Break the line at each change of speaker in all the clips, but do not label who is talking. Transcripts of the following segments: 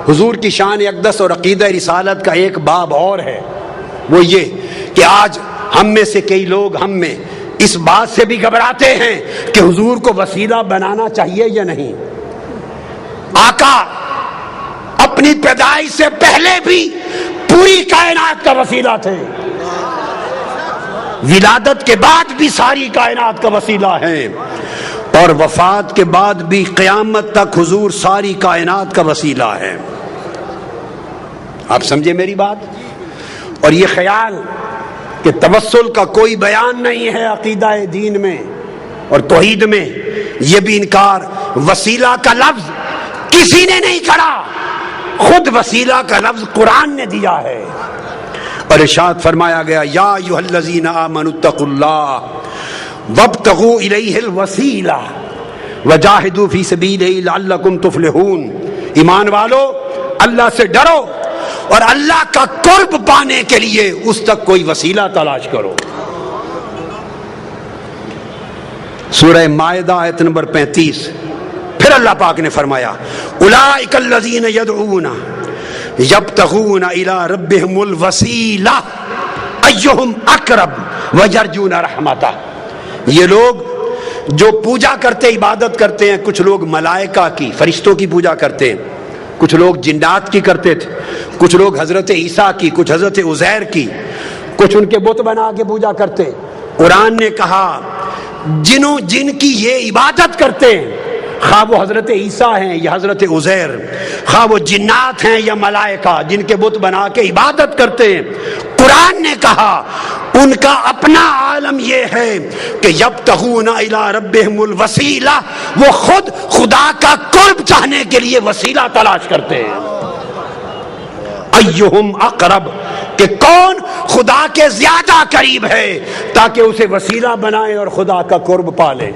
حضور کی شان اقدس اور عقیدہ رسالت کا ایک باب اور ہے، وہ یہ کہ آج ہم میں سے کئی لوگ ہم میں اس بات سے بھی گھبراتے ہیں کہ حضور کو وسیلہ بنانا چاہیے یا نہیں۔ آقا اپنی پیدائش سے پہلے بھی پوری کائنات کا وسیلہ تھے، ولادت کے بعد بھی ساری کائنات کا وسیلہ ہیں، اور وفات کے بعد بھی قیامت تک حضور ساری کائنات کا وسیلہ ہے۔ آپ سمجھے میری بات؟ اور یہ خیال کہ توسل کا کوئی بیان نہیں ہے عقیدہ دین میں اور توحید میں، یہ بھی انکار۔ وسیلہ کا لفظ کسی نے نہیں کرا، خود وسیلہ کا لفظ قرآن نے دیا ہے، اور ارشاد فرمایا گیا یا ایھا الذین آمنوا اتقوا اللہ وابتغوا الیہ الوسیلہ وجاہدوا فی سبیلہ لعلکم تفلحون۔ ایمان والو، اللہ سے ڈرو اور اللہ کا قرب پانے کے لیے اس تک کوئی وسیلہ تلاش کرو۔ سورہ مائدہ آیت نمبر 35، پھر اللہ پاک نے فرمایا اولئک الذین یدعون یبتغون الی ربہم الوسیلہ ایہم اقرب ویرجون رحمتہ۔ یہ لوگ جو پوجا کرتے، عبادت کرتے ہیں، کچھ لوگ ملائکہ کی، فرشتوں کی پوجا کرتے ہیں، کچھ لوگ جنات کی کرتے تھے، کچھ لوگ حضرت عیسیٰ کی، کچھ حضرت عزیر کی، کچھ ان کے بت بنا کے پوجا کرتے۔ قرآن نے کہا جن کی یہ عبادت کرتے ہیں، خواہ وہ حضرت عیسیٰ ہیں یا حضرت عزیر، خواہ وہ جنات ہیں یا ملائکہ جن کے بت بنا کے عبادت کرتے ہیں، قرآن نے کہا ان کا اپنا عالم یہ ہے کہ یبتغون الی ربہم الوسیلہ، وہ خود خدا کا قرب چاہنے کے لیے وسیلہ تلاش کرتے ہیں۔ ایہم اقرب، کہ کون خدا کے زیادہ قریب ہے تاکہ اسے وسیلہ بنائے اور خدا کا قرب پالے۔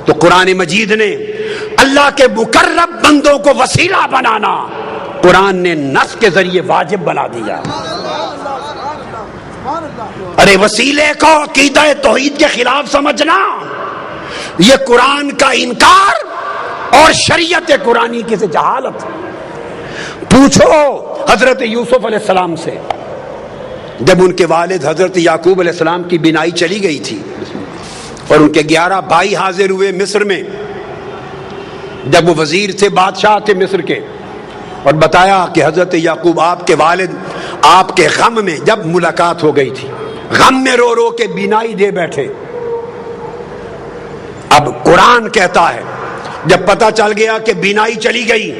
تو قرآن مجید نے اللہ کے مقرب بندوں کو وسیلہ بنانا قرآن نے نص کے ذریعے واجب بنا دیا۔ ارے وسیلے کو عقیدہ توحید کے خلاف سمجھنا یہ قرآن کا انکار اور شریعت قرآنی کی سے جہالت۔ پوچھو حضرت یوسف علیہ السلام سے، جب ان کے والد حضرت یعقوب علیہ السلام کی بینائی چلی گئی تھی اور ان کے 11 بھائی حاضر ہوئے مصر میں، جب وہ وزیر تھے، بادشاہ تھے مصر کے، اور بتایا کہ حضرت یعقوب آپ کے والد آپ کے غم میں، جب ملاقات ہو گئی تھی، غم میں رو رو کے بینائی دے بیٹھے۔ اب قرآن کہتا ہے جب پتہ چل گیا کہ بینائی چلی گئی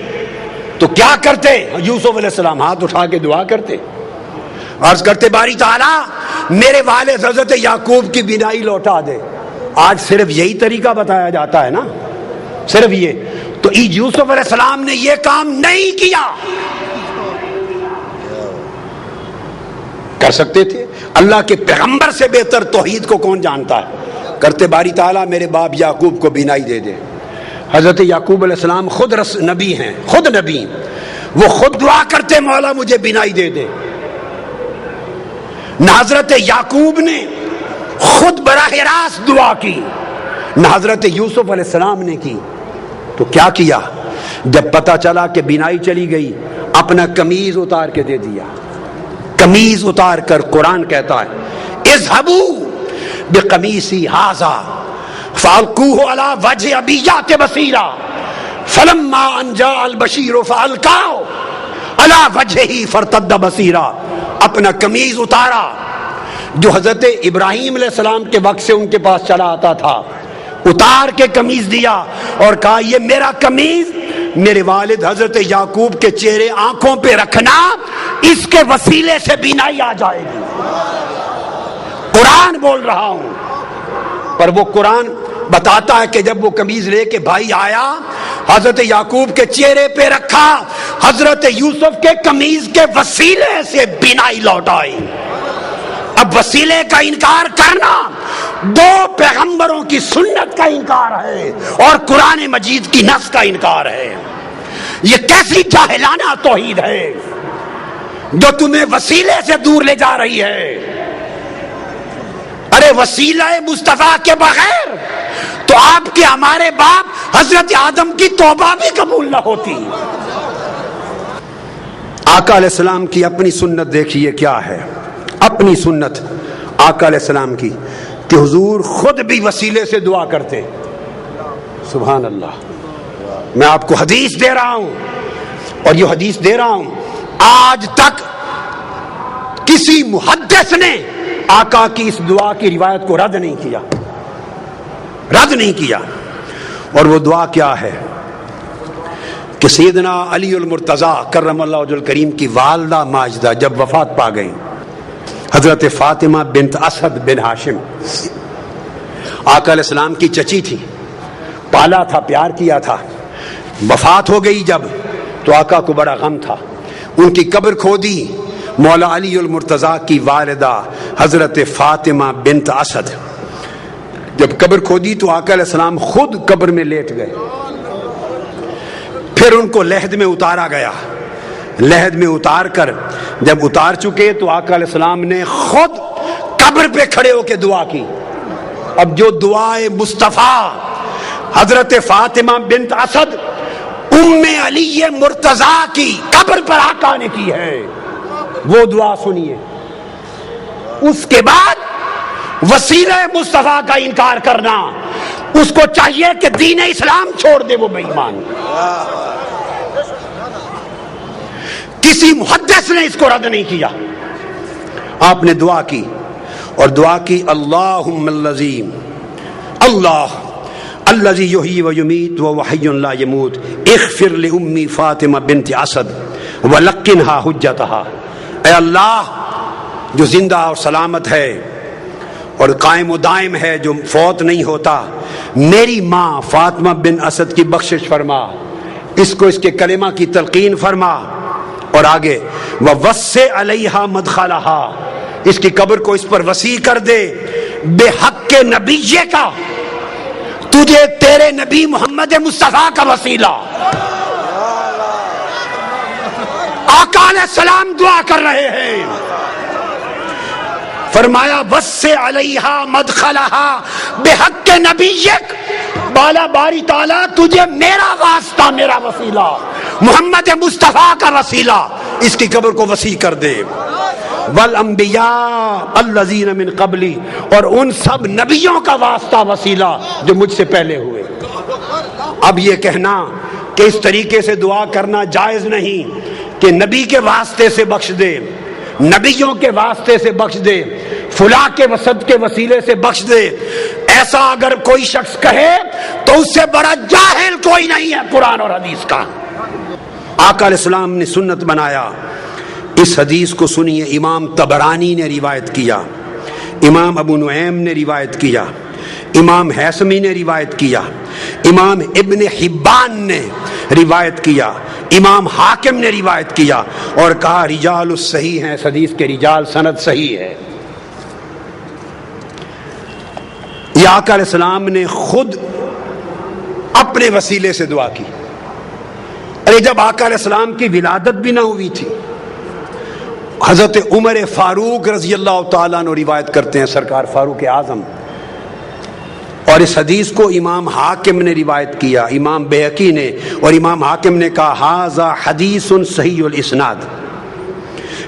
تو کیا کرتے؟ یوسف علیہ السلام ہاتھ اٹھا کے دعا کرتے، عرض کرتے باری تعالیٰ میرے والد حضرت یعقوب کی بینائی لوٹا دے۔ آج صرف یہی طریقہ بتایا جاتا ہے نا، صرف یہ۔ تو یوسف علیہ السلام نے یہ کام نہیں کیا، کر سکتے تھے۔ اللہ کے پیغمبر سے بہتر توحید کو کون جانتا ہے؟ کرتے باری تعالیٰ میرے باپ یعقوب کو بینائی دے دے۔ حضرت یعقوب علیہ السلام خود نبی ہیں، خود نبی، وہ خود دعا کرتے مولا مجھے بینائی دے دے۔ نہ حضرت یعقوب نے خود براہ راست دعا کی، نہ حضرت یوسف علیہ السلام نے کی۔ تو کیا کیا؟ جب پتہ چلا کہ بینائی چلی گئی، اپنا قمیض اتار کے دے دیا۔ قمیض اتار کر قرآن کہتا ہے اذهبوا بقمیصی ھذا فالقوه علی وجه ابیات بصیرا فلما ان جاء البشیر فالقاه علی وجهه فارتد بصیرا۔ اپنا قمیض اتارا جو حضرت ابراہیم علیہ السلام کے وقت سے ان کے پاس چلا آتا تھا، اتار کے قمیض دیا اور کہا یہ میرا قمیض میرے والد حضرت یعقوب کے چہرے آنکھوں پہ رکھنا، اس کے وسیلے سے بینائی آ جائے گی۔ قرآن بول رہا ہوں، پر وہ قرآن بتاتا ہے کہ جب وہ قمیض لے کے بھائی آیا، حضرت یعقوب کے چہرے پہ رکھا، حضرت یوسف کے قمیض کے وسیلے سے بینائی لوٹ آئی۔ اب وسیلے کا انکار کرنا دو پیغمبروں کی سنت کا انکار ہے اور قرآن مجید کی نص کا انکار ہے۔ یہ کیسی جاہلانہ توحید ہے جو تمہیں وسیلے سے دور لے جا رہی ہے۔ ارے وسیلہ مصطفیٰ کے بغیر تو آپ کے ہمارے باپ حضرت آدم کی توبہ بھی قبول نہ ہوتی۔ آقا علیہ السلام کی اپنی سنت دیکھیے کیا ہے. اپنی سنت آقا علیہ السلام کی کہ حضور خود بھی وسیلے سے دعا کرتے. سبحان اللہ. میں آپ کو حدیث دے رہا ہوں اور یہ حدیث دے رہا ہوں آج تک کسی محدث نے آقا کی اس دعا کی روایت کو رد نہیں کیا، رد نہیں کیا. اور وہ دعا کیا ہے کہ سیدنا علی المرتضیٰ کرم اللہ وجہ الکریم کی والدہ ماجدہ جب وفات پا گئی، حضرت فاطمہ بنت اسد بن ہاشم آقا علیہ السلام کی چچی تھی، پالا تھا، پیار کیا تھا. وفات ہو گئی جب تو آقا کو بڑا غم تھا. ان کی قبر کھودی مولا علی المرتضیٰ کی والدہ حضرت فاطمہ بنت اسد. جب قبر کھودی تو آقا علیہ السلام خود قبر میں لیٹ گئے. پھر ان کو لحد میں اتارا گیا. لحد میں اتار کر جب اتار چکے تو آقا علیہ السلام نے خود قبر پہ کھڑے ہو کے دعا کی. اب جو دعائے مصطفیٰ حضرت فاطمہ بنت اسد ام علی مرتضیٰ کی قبر پر آقا نے کی ہے وہ دعا سنیے. اس کے بعد وسیلہ مصطفیٰ کا انکار کرنا، اس کو چاہیے کہ دین اسلام چھوڑ دے، وہ بے ایمان. کسی محدث نے اس کو رد نہیں کیا. آپ نے دعا کی اور دعا کی اللہم اللذیم اللہ الذی یحیی و یمیت وہو حی لا یموت اغفر لأمی فاطمہ بنت اسد ولقنہا حجتہا. اے اللہ جو زندہ اور سلامت ہے اور قائم و دائم ہے، جو فوت نہیں ہوتا، میری ماں فاطمہ بن اسد کی بخشش فرما، اس کو اس کے کلمہ کی تلقین فرما. اور آگے وَوَسِّعْ عَلَيْهَا مَدْخَلَهَا، اس کی قبر کو اس پر وسیع کر دے بے حق کے نبی کا، تجھے تیرے نبی محمد مصطفیٰ کا وسیلہ. آقا علیہ السلام دعا کر رہے ہیں، فرمایا وَسِّعْ عَلَيْهَا مَدْخَلَهَا بِحَقِّ نَبِيِّكَ، بالا باری تعالیٰ تجھے میرا واسطہ، میرا وسیلہ محمد مصطفیٰ کا وسیلہ اس کی قبر کو وسیع کر دے. والانبیاء الذین من قبلی، اور ان سب نبیوں کا واسطہ وسیلہ جو مجھ سے پہلے ہوئے. اب یہ کہنا کہ اس طریقے سے دعا کرنا جائز نہیں کہ نبی کے واسطے سے بخش دے، نبیوں کے واسطے سے بخش دے، فلاں کے وسط کے وسیلے سے بخش دے، ایسا اگر کوئی شخص کہے تو اس سے بڑا جاہل کوئی نہیں ہے قرآن اور حدیث کا. آقا علیہ السلام نے سنت بنایا. اس حدیث کو سنیے، امام طبرانی نے روایت کیا، امام ابو نعیم نے روایت کیا، امام حیثمی نے روایت کیا، امام ابن حبان نے روایت کیا، امام حاکم نے روایت کیا اور کہا رجال الصحیح ہیں، اس حدیث کے رجال سند صحیح ہے. یہ آقا علیہ السلام نے خود اپنے وسیلے سے دعا کی. ارے جب آقا علیہ السلام کی ولادت بھی نہ ہوئی تھی، حضرت عمر فاروق رضی اللہ تعالیٰ عنہ روایت کرتے ہیں، سرکار فاروق اعظم، اور اس حدیث کو امام حاکم نے روایت کیا، امام بیہقی نے، اور امام حاکم نے کہا ھذا حدیث صحیح الاسناد.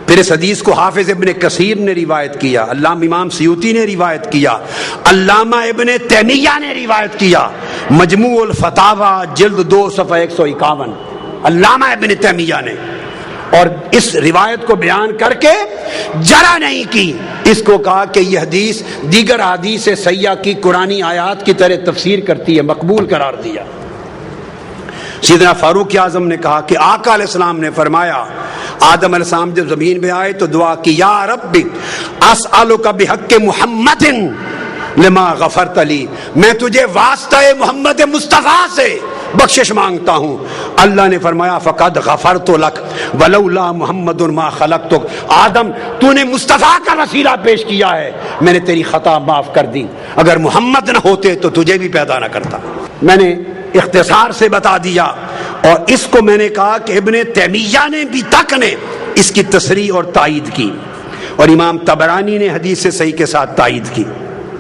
پھر اس حدیث کو حافظ ابن کثیر نے روایت کیا، علامہ امام سیوطی نے روایت کیا، علامہ ابن تیمیہ نے روایت کیا، مجموع الفتاوی جلد 2 صفحہ 151 علامہ ابن تیمیہ نے. اور اس روایت کو بیان کر کے جرا نہیں کی، اس کو کہا کہ یہ حدیث دیگر حدیث صحیحہ کی قرآنی آیات کی طرح تفسیر کرتی ہے، مقبول قرار دیا. سیدنا فاروق اعظم نے کہا کہ آقا علیہ السلام نے فرمایا، آدم علیہ السلام جب زمین پہ آئے تو دعا کی، یا رب اسألک بحق محمد لما غفرت لی، میں تجھے واسطہ محمد مصطفیٰ سے بخشش مانگتا ہوں. اللہ نے فرمایا فقد غفرت لک ولولا محمد ما خلقتک، آدم تو نے مصطفیٰ کا وسیلہ پیش کیا ہے، میں نے تیری خطا معاف کر دی، اگر محمد نہ ہوتے تو تجھے بھی پیدا نہ کرتا. میں نے اختصار سے بتا دیا، اور اس کو میں نے کہا کہ ابن تیمیہ نے بھی تک نے اس کی تصریح اور تائید کی، اور امام طبرانی نے حدیث سے صحیح کے ساتھ تائید کی.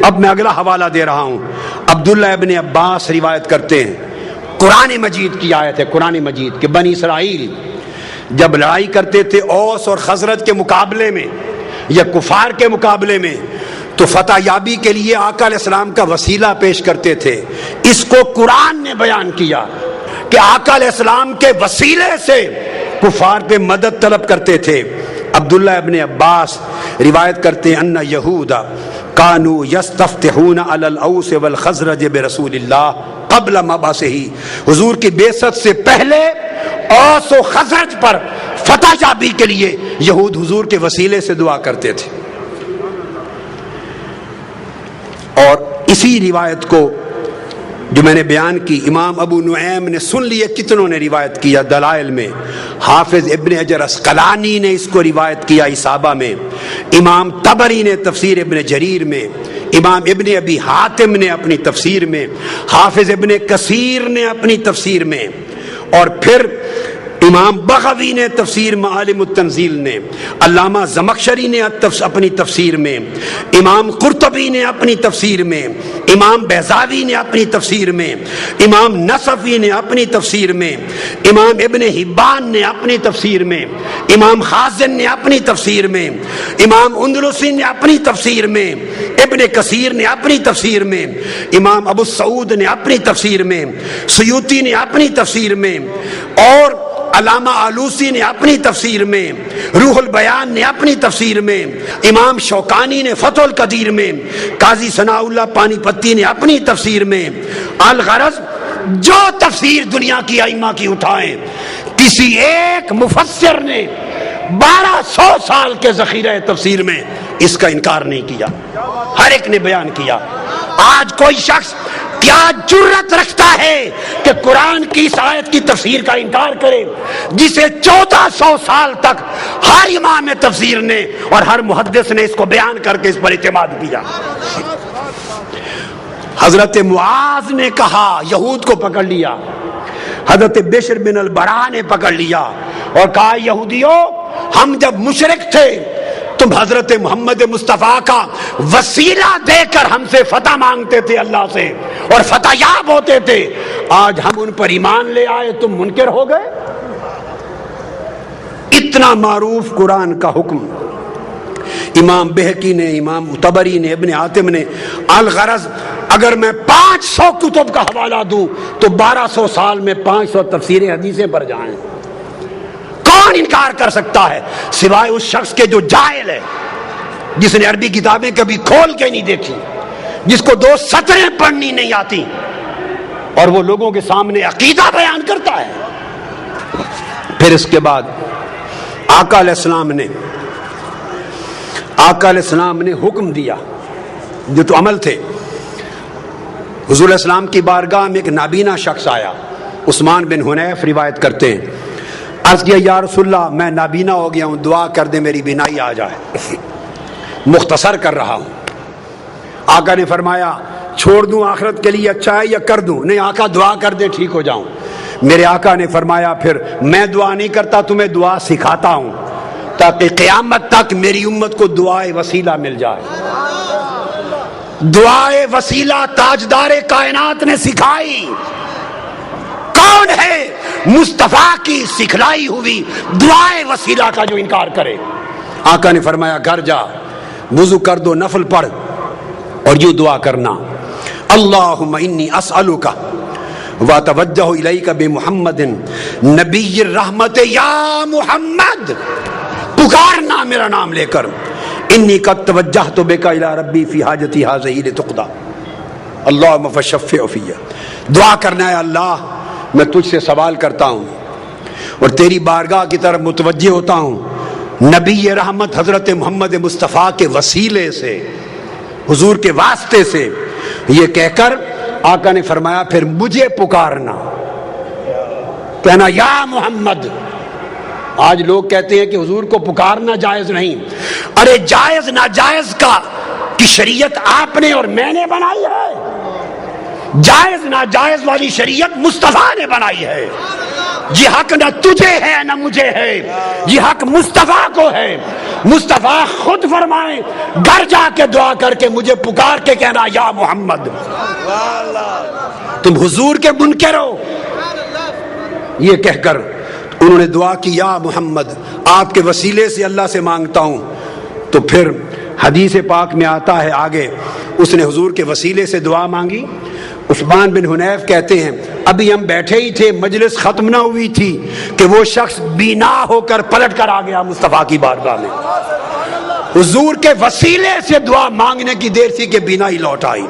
اب میں اگلا حوالہ دے رہا ہوں. عبداللہ ابن عباس روایت کرتے ہیں، قرآن مجید کی آیت ہے، قرآن مجید کہ بنی اسرائیل جب لڑائی کرتے تھے اوس اور خزرج کے مقابلے میں یا کفار کے مقابلے میں تو فتح یابی کے لیے آقا علیہ السلام کا وسیلہ پیش کرتے تھے. اس کو قرآن نے بیان کیا کہ آقا علیہ السلام کے وسیلے سے کفار پہ مدد طلب کرتے تھے. عبداللہ ابن عباس روایت کرتے ہیں ان یہودا کانوا یستفتحون علی الاوس والخزرج برسول اللہ قبل مبعثہ. حضور کی بعثت سے پہلے اوس و خزرج پر فتح یابی کے لیے یہود حضور کے وسیلے سے دعا کرتے تھے. اور اسی روایت کو جو میں نے بیان کی امام ابو نعیم نے سن لیے, کتنوں نے روایت کیا دلائل میں. حافظ ابن حجر عسقلانی نے اس کو روایت کیا اصابہ میں, امام طبری نے تفسیر ابن جریر میں, امام ابن ابی حاتم نے اپنی تفسیر میں, حافظ ابن کثیر نے اپنی تفسیر میں, اور پھر امام بغوی نے تفسیر معالم التنزیل نے, علامہ زمخشری نے اپنی تفسیر میں, امام قرطبی نے اپنی تفسیر میں, امام بیضاوی نے اپنی تفسیر میں, امام نصفی نے اپنی تفسیر میں, امام ابن حبان نے اپنی تفسیر میں, امام خازن نے اپنی تفسیر میں, امام اندلسی نے اپنی تفسیر میں, ابن کثیر نے اپنی تفسیر میں, امام ابو سعود نے اپنی تفسیر میں, سیوطی نے اپنی تفسیر میں, اور علامہ آلوسی نے اپنی تفسیر میں, روح البیان نے اپنی تفسیر میں, امام شوکانی نے فتح القدیر میں, قاضی ثناء اللہ پانی پتی نے اپنی تفسیر میں. الغرض جو تفسیر دنیا کی ائمہ کی اٹھائیں, کسی ایک مفسر نے 1200 سال کے ذخیرہ تفسیر میں اس کا انکار نہیں کیا, ہر ایک نے بیان کیا. آج کوئی شخص کیا جرت رکھتا ہے کہ قرآن کی اس آیت کی تفسیر کا انکار کرے جسے 1400 سال تک ہر امام تفسیر نے اور ہر محدث نے اس کو بیان کر کے اس پر اعتماد کیا. حضرت معاذ نے کہا, یہود کو پکڑ لیا, حضرت بشر بن البراء نے پکڑ لیا اور کہا یہودیوں ہم جب مشرک تھے تم حضرت محمد مصطفیٰ کا وسیلہ دے کر ہم سے فتح مانگتے تھے اللہ سے اور فتح یاب ہوتے تھے, آج ہم ان پر ایمان لے آئے تم منکر ہو گئے. اتنا معروف قرآن کا حکم امام بہقی نے, امام طبری نے, ابن حاتم نے. الغرض اگر میں 500 کتب کا حوالہ دوں تو 1200 سال میں 500 تفسیریں حدیثیں پر جائیں. کون انکار کر سکتا ہے سوائے اس شخص کے جو جاہل ہے, جس نے عربی کتابیں کبھی کھول کے نہیں دیکھی, جس کو 2 سطریں پڑھنی نہیں آتی اور وہ لوگوں کے سامنے عقیدہ بیان کرتا ہے. پھر اس کے بعد آقا علیہ السلام نے حکم دیا, جو تو عمل تھے. حضور علیہ السلام کی بارگاہ میں ایک نابینا شخص آیا, عثمان بن حنیف روایت کرتے ہیں. عرض کیا یا رسول اللہ میں نابینا ہو گیا ہوں, دعا کر دے میری بینائی آ جائے. مختصر کر رہا ہوں. آقا نے فرمایا چھوڑ دوں آخرت کے لیے اچھا ہے یا کر دوں؟ نہیں آقا دعا کر دے ٹھیک ہو جاؤں. میرے آقا نے فرمایا پھر میں دعا نہیں کرتا, تمہیں دعا سکھاتا ہوں تاکہ قیامت تک میری امت کو دعائے وسیلہ مل جائے. دعائے وسیلہ تاجدار کائنات نے سکھائی. کون ہے مصطفیٰ کی سکھلائی ہوئی دعائے وسیلہ کا جو انکار کرے؟ آقا نے فرمایا گھر جا, وضو کر دو, نفل پڑھ اور یوں دعا کرنا اللہم انی اسألک واتوجہ الیک بمحمد نبی الرحمت یا محمد. پکارنا میرا نام لے کر, انی قد توجہت بک الی ربی فی حاجتی ہذہ لتقضی اللہم فشفع فی. دعا کرنا ہے اللہ میں تجھ سے سوال کرتا ہوں اور تیری بارگاہ کی طرف متوجہ ہوتا ہوں نبی رحمت حضرت محمد مصطفیٰ کے وسیلے سے, حضور کے واسطے سے. یہ کہہ کر آقا نے فرمایا پھر مجھے پکارنا, کہنا یا محمد. آج لوگ کہتے ہیں کہ حضور کو پکارنا جائز نہیں. ارے جائز ناجائز کی شریعت آپ نے اور میں نے بنائی ہے. جائز ناجائز والی شریعت مصطفیٰ نے بنائی ہے. یہ حق نہ تجھے ہے نہ مجھے ہے, یہ حق مصطفیٰ کو ہے. مصطفیٰ خود فرمائیں گھر جا کے دعا کر کے مجھے پکار کے کہنا یا محمد. تم حضور کے منکر ہو. یہ کہہ کر انہوں نے دعا کی یا محمد آپ کے وسیلے سے اللہ سے مانگتا ہوں. تو پھر حدیث پاک میں آتا ہے آگے اس نے حضور کے وسیلے سے دعا مانگی. عثمان بن حنیف کہتے ہیں ابھی ہم بیٹھے ہی تھے, مجلس ختم نہ ہوئی تھی کہ وہ شخص بینا ہو کر پلٹ کر آ گیا مصطفیٰ کی بارگاہ میں. حضور کے وسیلے سے دعا مانگنے کی دیر تھی کہ بینا ہی لوٹ آئی.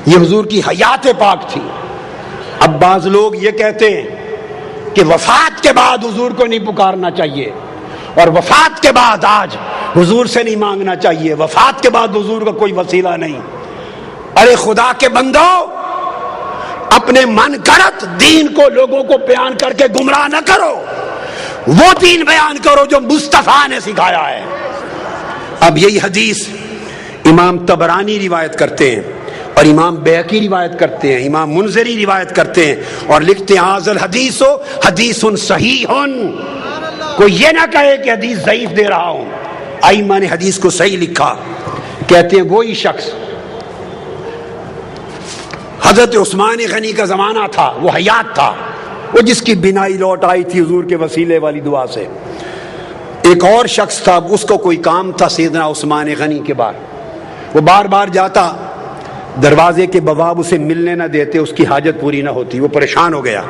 یہ حضور کی حیات پاک تھی. اب بعض لوگ یہ کہتے ہیں کہ وفات کے بعد حضور کو نہیں پکارنا چاہیے, اور وفات کے بعد آج حضور سے نہیں مانگنا چاہیے, وفات کے بعد حضور کا کوئی وسیلہ نہیں. ارے خدا کے بندو, اپنے من گھڑت دین کو لوگوں کو بیان کر کے گمراہ نہ کرو, وہ دین بیان کرو جو مصطفیٰ نے سکھایا ہے. اب یہی حدیث امام طبرانی روایت کرتے ہیں, اور امام بیہقی روایت کرتے ہیں, امام منذری روایت کرتے ہیں, اور لکھتے ہیں حاذل حدیث حدیث صحیح. کوئی یہ نہ کہے کہ حدیث ضعیف دے رہا ہوں. ائمہ نے حدیث کو صحیح لکھا. کہتے ہیں وہی شخص حضرت عثمان غنی کا زمانہ تھا, وہ حیات تھا, وہ جس کی بینائی لوٹ آئی تھی حضور کے وسیلے والی دعا سے. ایک اور شخص تھا, اس کو کوئی کام تھا سیدنا عثمان غنی کے بعد, وہ بار بار جاتا, دروازے کے بواب اسے ملنے نہ دیتے, اس کی حاجت پوری نہ ہوتی, وہ پریشان ہو گیا.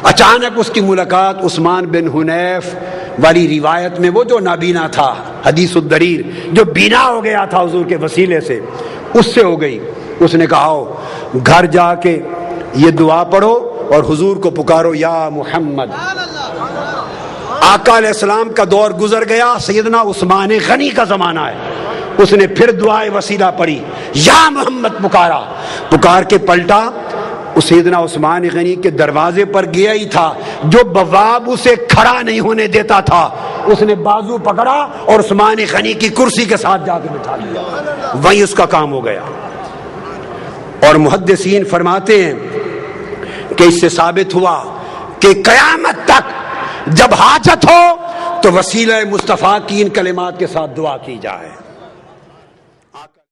اچانک اس کی ملاقات عثمان بن حنیف والی روایت میں, وہ جو نابینا تھا, حدیث الدریر, جو بینا ہو گیا تھا حضور کے وسیلے سے, اس سے ہو گئی. اس نے کہا آؤ گھر جا کے یہ دعا پڑھو اور حضور کو پکارو یا محمد. آقا علیہ السلام کا دور گزر گیا, سیدنا عثمان غنی کا زمانہ ہے. اس نے پھر دعائے وسیلہ پڑھی, یا محمد پکارا. پکار کے پلٹا, سیدنا عثمان غنی کے دروازے پر گیا ہی تھا, جو بواب اسے کھڑا نہیں ہونے دیتا تھا, اس نے بازو پکڑا اور عثمان غنی کی کرسی کے ساتھ جا کے بٹھا لیا. وہیں اس کا کام ہو گیا. اور محدثین فرماتے ہیں کہ اس سے ثابت ہوا کہ قیامت تک جب حاجت ہو تو وسیلہ مصطفیٰ کی ان کلمات کے ساتھ دعا کی جائے.